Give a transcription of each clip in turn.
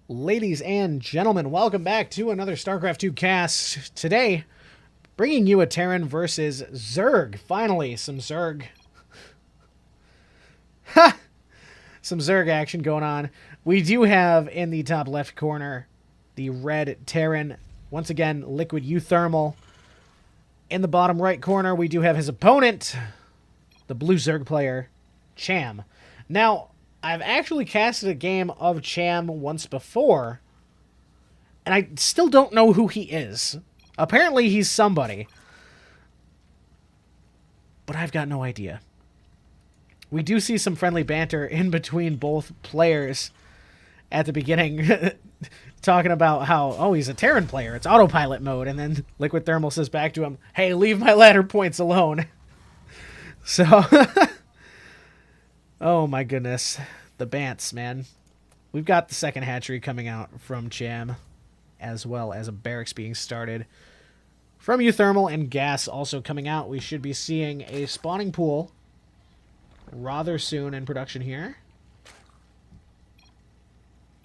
Ladies and gentlemen, welcome back to another StarCraft 2 cast. Today, bringing you a Terran versus Zerg. Finally, some Zerg. Ha! Some Zerg action going on. We do have in the top left corner the red Terran. Once again, liquid uThermal. In the bottom right corner, we do have his opponent, the blue Zerg player, Cham. Now, I've actually casted a game of Cham once before, and I still don't know who he is. Apparently, he's somebody. But I've got no idea. We do see some friendly banter in between both players at the beginning, talking about how, oh, he's a Terran player, it's autopilot mode, and then Liquid Thermal says back to him, hey, leave my ladder points alone. So... oh my goodness. The Bants, man. We've got the second hatchery coming out from Cham, as well as a barracks being started. From uThermal and gas also coming out. We should be seeing a spawning pool rather soon in production here.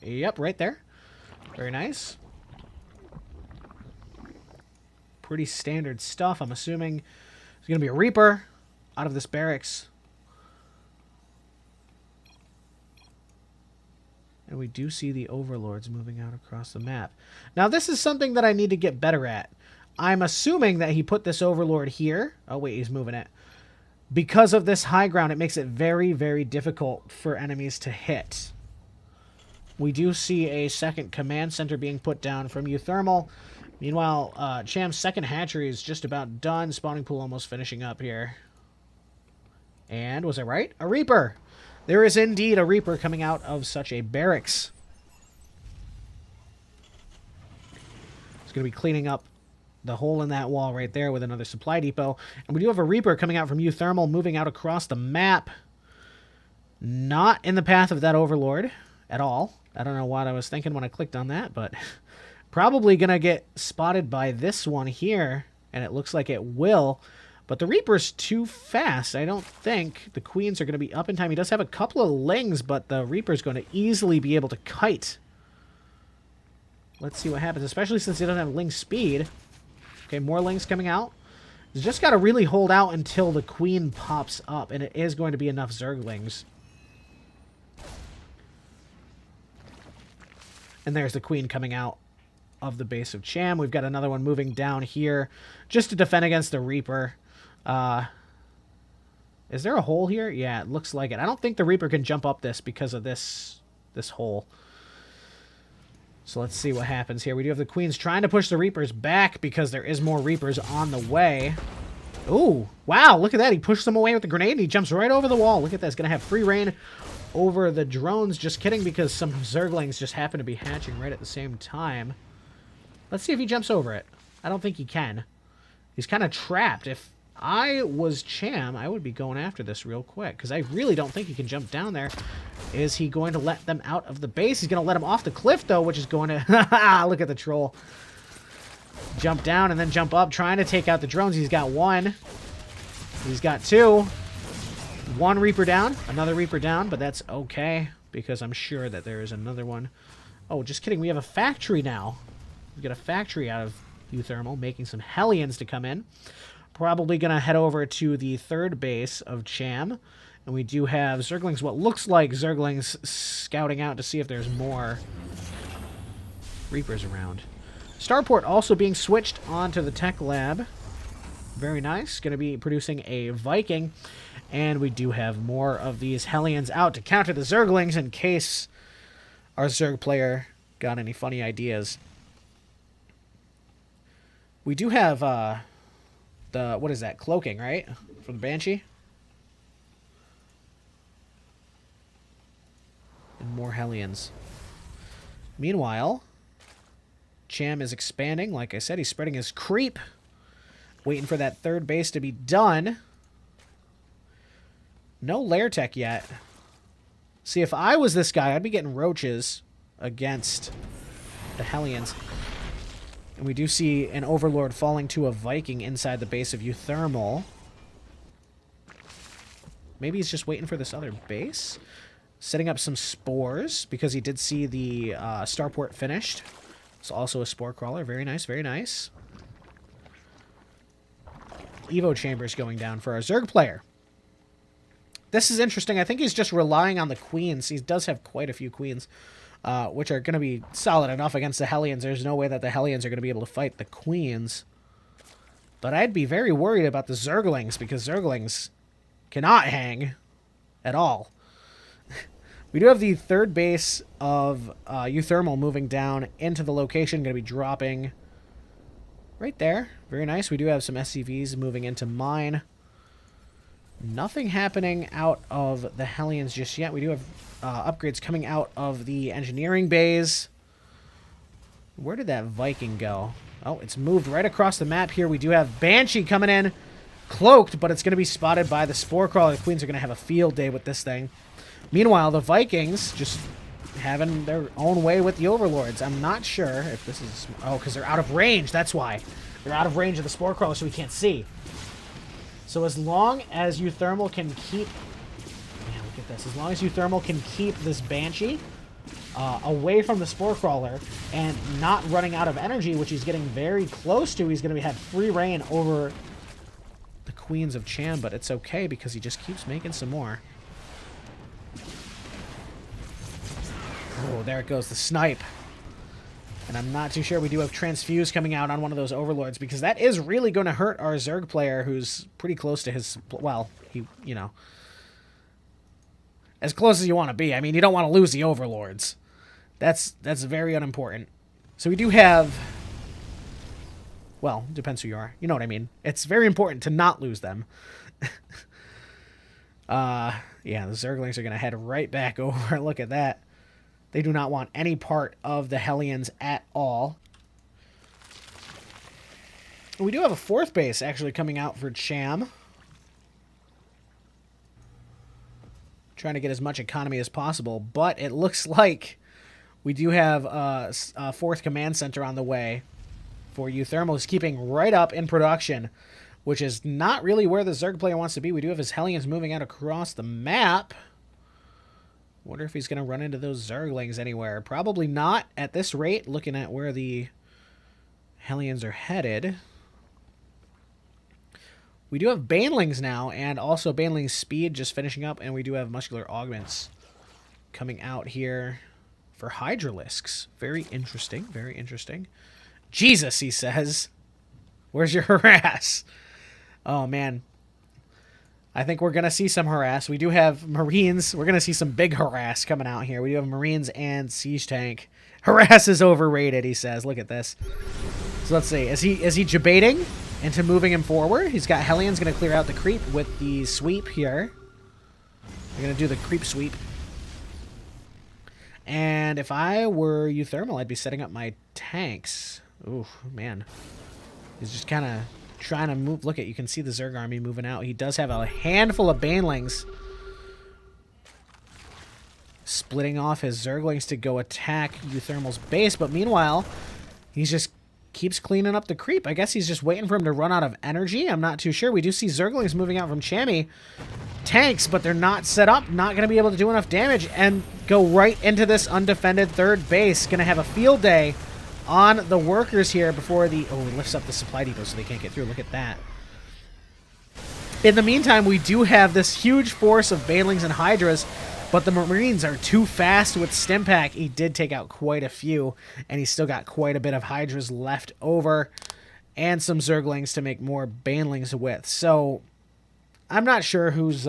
Yep, right there. Very nice. Pretty standard stuff. I'm assuming there's going to be a Reaper out of this barracks. And we do see the overlords moving out across the map. Now, this is something that I need to get better at. I'm assuming that he put this overlord here. Oh, wait, he's moving it. Because of this high ground, it makes it very, very difficult for enemies to hit. We do see a second command center being put down from uThermal. Meanwhile, Cham's second hatchery is just about done. Spawning pool almost finishing up here. And, was I right? A Reaper! There is indeed a Reaper coming out of such a barracks. It's going to be cleaning up the hole in that wall right there with another supply depot. And we do have a Reaper coming out from uThermal, moving out across the map. Not in the path of that Overlord at all. I don't know what I was thinking when I clicked on that, but probably going to get spotted by this one here. And it looks like it will. But the Reaper's too fast. I don't think the Queens are going to be up in time. He does have a couple of Lings, but the Reaper's going to easily be able to kite. Let's see what happens, especially since he doesn't have Ling speed. Okay, more Lings coming out. He's just got to really hold out until the Queen pops up, and it is going to be enough Zerglings. And there's the Queen coming out of the base of Cham. We've got another one moving down here just to defend against the Reaper. Is there a hole here? Yeah, it looks like it. I don't think the Reaper can jump up this because of this hole. So let's see what happens here. We do have the Queens trying to push the Reapers back because there is more Reapers on the way. Ooh, wow, look at that. He pushed them away with the grenade and he jumps right over the wall. Look at that. He's going to have free reign over the drones. Just kidding, because some Zerglings just happen to be hatching right at the same time. Let's see if he jumps over it. I don't think he can. He's kind of trapped. If I was Cham, I would be going after this real quick, because I really don't think he can jump down there. Is he going to let them out of the base? He's going to let them off the cliff, though, which is going to... look at the troll. Jump down and then jump up, trying to take out the drones. He's got one. He's got two. One Reaper down. Another Reaper down, but that's okay, because I'm sure that there is another one. Oh, just kidding. We have a factory now. We've got a factory out of uThermal, making some Hellions to come in. Probably going to head over to the third base of Cham. And we do have Zerglings, what looks like Zerglings, scouting out to see if there's more Reapers around. Starport also being switched onto the tech lab. Very nice. Going to be producing a Viking. And we do have more of these Hellions out to counter the Zerglings in case our Zerg player got any funny ideas. We do have the, what is that, cloaking, right? From the Banshee. And more Hellions. Meanwhile, Cham is expanding. Like I said, he's spreading his creep. Waiting for that third base to be done. No lair tech yet. See, if I was this guy, I'd be getting roaches against the Hellions. And we do see an Overlord falling to a Viking inside the base of uThermal. Maybe he's just waiting for this other base? Setting up some spores because he did see the starport finished. It's also a spore crawler. Very nice, very nice. Evo chambers going down for our Zerg player. This is interesting. I think he's just relying on the queens. He does have quite a few queens, which are going to be solid enough against the Hellions. There's no way that the Hellions are going to be able to fight the queens. But I'd be very worried about the Zerglings, because Zerglings cannot hang at all. We do have the third base of uThermal moving down into the location. Going to be dropping right there. Very nice. We do have some SCVs moving into mine. Nothing happening out of the Hellions just yet. We do have upgrades coming out of the engineering bays. Where did that Viking go? Oh, it's moved right across the map here. We do have Banshee coming in, cloaked, but it's going to be spotted by the Spore Crawler. The Queens are going to have a field day with this thing. Meanwhile, the Vikings just having their own way with the Overlords. I'm not sure if this is... Oh, because they're out of range. That's why. They're out of range of the Spore Crawler, so we can't see. So as long as uThermal can keep... Man, look at this. As long as uThermal can keep this Banshee away from the Spore Crawler and not running out of energy, which he's getting very close to, he's going to have free reign over the Queens of Cham, but it's okay because he just keeps making some more. Oh, there it goes, the snipe. And I'm not too sure. We do have Transfuse coming out on one of those Overlords, because that is really going to hurt our Zerg player, who's pretty close to his... Well, he, you know... As close as you want to be. I mean, you don't want to lose the Overlords. That's very unimportant. So we do have... Well, depends who you are. You know what I mean. It's very important to not lose them. Yeah, the Zerglings are going to head right back over. Look at that. They do not want any part of the Hellions at all. We do have a fourth base actually coming out for Cham. Trying to get as much economy as possible, but it looks like we do have a fourth command center on the way for uThermal. Is keeping right up in production, which is not really where the Zerg player wants to be. We do have his Hellions moving out across the map. Wonder if he's going to run into those Zerglings anywhere. Probably not at this rate, looking at where the Hellions are headed. We do have Banelings now, and also Banelings Speed just finishing up, and we do have Muscular Augments coming out here for Hydralisks. Very interesting, very interesting. Jesus, he says. Where's your harass? Oh, man. I think we're going to see some harass. We do have Marines. We're going to see some big harass coming out here. We do have Marines and Siege Tank. Harass is overrated, he says. Look at this. So let's see. Is he debating into moving him forward? He's got Hellions going to clear out the creep with the sweep here. We're going to do the creep sweep. And if I were uThermal, I'd be setting up my tanks. Ooh, man. He's just kind of trying to move. Look at, you can see the Zerg army moving out. He does have a handful of Banelings splitting off his Zerglings to go attack uThermal's base, but meanwhile, he's just keeps cleaning up the creep. I guess he's just waiting for him to run out of energy. I'm not too sure. We do see Zerglings moving out from Chammy. Tanks, but they're not set up, not going to be able to do enough damage, and go right into this undefended third base. Going to have a field day on the workers here before the... Oh, he lifts up the supply depot so they can't get through. Look at that. In the meantime, we do have this huge force of Banelings and Hydras, but the Marines are too fast with Stimpack. He did take out quite a few, and he's still got quite a bit of Hydras left over, and some Zerglings to make more Banelings with. So, I'm not sure who's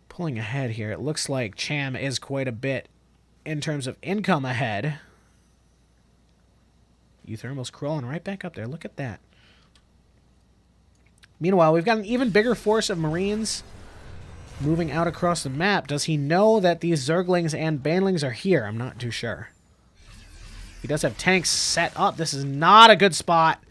pulling ahead here. It looks like Cham is quite a bit in terms of income ahead. uThermal's crawling right back up there. Look at that. Meanwhile, we've got an even bigger force of Marines moving out across the map. Does he know that these Zerglings and Banelings are here? I'm not too sure. He does have tanks set up. This is not a good spot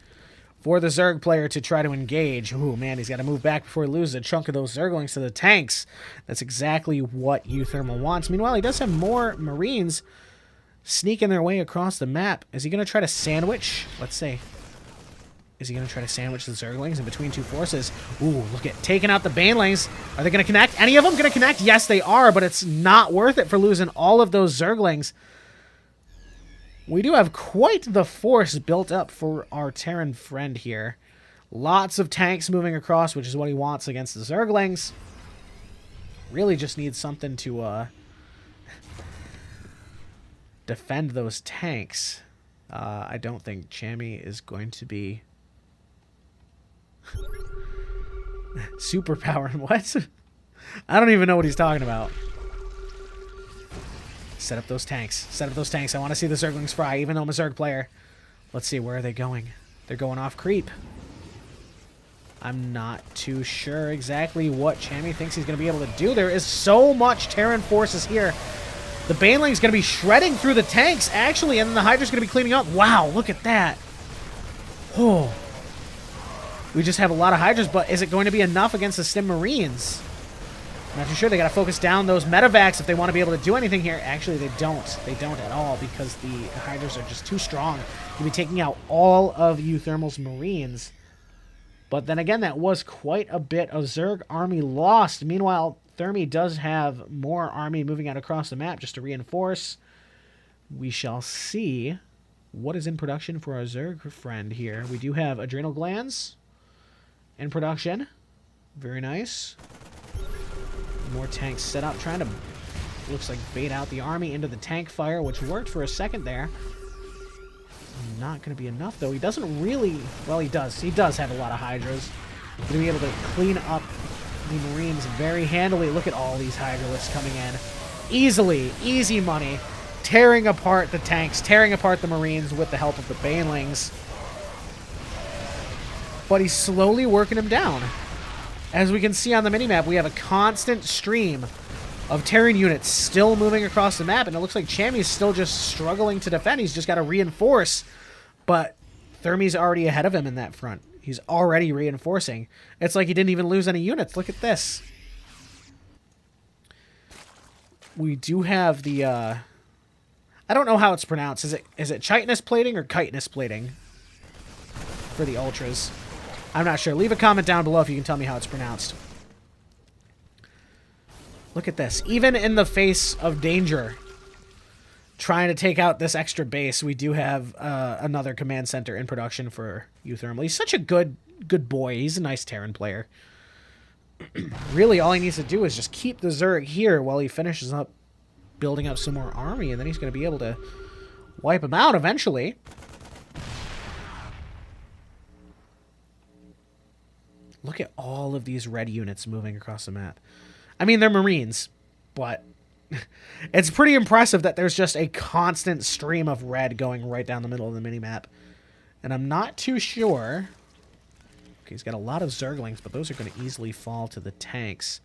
for the Zerg player to try to engage. Ooh, man, he's got to move back before he loses a chunk of those Zerglings to the tanks. That's exactly what uThermal wants. Meanwhile, he does have more Marines sneaking their way across the map. Is he going to try to sandwich? Let's see. Is he going to try to sandwich the Zerglings in between two forces? Ooh, look at taking out the Banelings. Are they going to connect? Any of them going to connect? Yes, they are, but it's not worth it for losing all of those Zerglings. We do have quite the force built up for our Terran friend here. Lots of tanks moving across, which is what he wants against the Zerglings. Really just needs something to defend those tanks. I don't think Chammy is going to be superpower. What? I don't even know what he's talking about. Set up those tanks. Set up those tanks. I want to see the Zerglings fry, even though I'm a Zerg player. Let's see, where are they going? They're going off creep. I'm not too sure exactly what Chammy thinks he's going to be able to do. There is so much Terran forces here. The Baneling's going to be shredding through the tanks, actually, and then the Hydra's going to be cleaning up. Wow, look at that. Oh. We just have a lot of Hydras, but is it going to be enough against the Stim Marines? I'm not too sure. They got to focus down those medevacs if they want to be able to do anything here. Actually, they don't. They don't at all because the Hydras are just too strong to be taking out all of uThermal's Marines. But then again, that was quite a bit of Zerg army lost. Meanwhile, Thermi does have more army moving out across the map just to reinforce. We shall see what is in production for our Zerg friend here. We do have adrenal glands in production. Very nice. More tanks set up, trying to, looks like, bait out the army into the tank fire, which worked for a second there. Not going to be enough, though. He doesn't really... Well, he does. He does have a lot of Hydras. He's going to be able to clean up the Marines very handily. Look at all these Hydralisks coming in. Easily. Easy money. Tearing apart the tanks. Tearing apart the Marines with the help of the Banelings. But he's slowly working them down. As we can see on the minimap, we have a constant stream of Terran units still moving across the map, and it looks like Chammy's still just struggling to defend. He's just got to reinforce, but Thermi's already ahead of him in that front. He's already reinforcing. It's like he didn't even lose any units. Look at this. We do have the, I don't know how it's pronounced. Is it chitinous plating or chitinous plating for the Ultras? I'm not sure. Leave a comment down below if you can tell me how it's pronounced. Look at this. Even in the face of danger, trying to take out this extra base, we do have another command center in production for uThermal. He's such a good boy. He's a nice Terran player. Really, all he needs to do is just keep the Zerg here while he finishes up building up some more army, and then he's going to be able to wipe him out eventually. Look at all of these red units moving across the map. I mean, they're Marines, but it's pretty impressive that there's just a constant stream of red going right down the middle of the minimap. And I'm not too sure. Okay, he's got a lot of Zerglings, but those are going to easily fall to the tanks.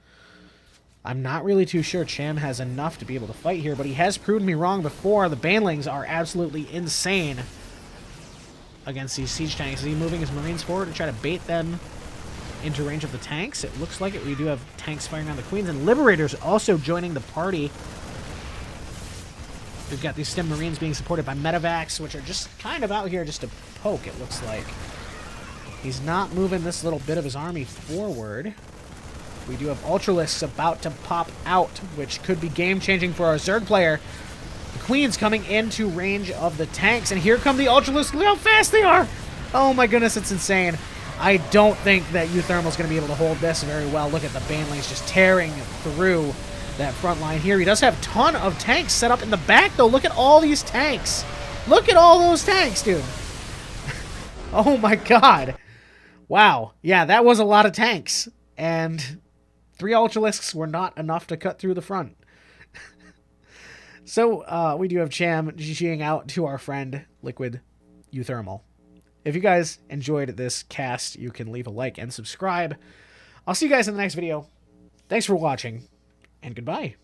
I'm not really too sure Cham has enough to be able to fight here, but he has proven me wrong before. The Banelings are absolutely insane against these siege tanks. Is he moving his Marines forward to try to bait them into range of the tanks? It looks like it. We do have tanks firing on the Queens, and Liberators also joining the party. We've got these Stim Marines being supported by medevacs, which are just kind of out here just to poke, it looks like. He's not moving this little bit of his army forward. We do have Ultralisks about to pop out, which could be game-changing for our Zerg player. The Queens coming into range of the tanks, and here come the Ultralisks. Look how fast they are! Oh my goodness, it's insane. I don't think that uThermal's going to be able to hold this very well. Look at the Banelings just tearing through that front line here. He does have a ton of tanks set up in the back, though. Look at all these tanks. Look at all those tanks, dude. Oh, my God. Wow. Yeah, that was a lot of tanks. And 3 Ultralisks were not enough to cut through the front. So, we do have Cham GGing out to our friend, Liquid uThermal. If you guys enjoyed this cast, you can leave a like and subscribe. I'll see you guys in the next video. Thanks for watching, and goodbye.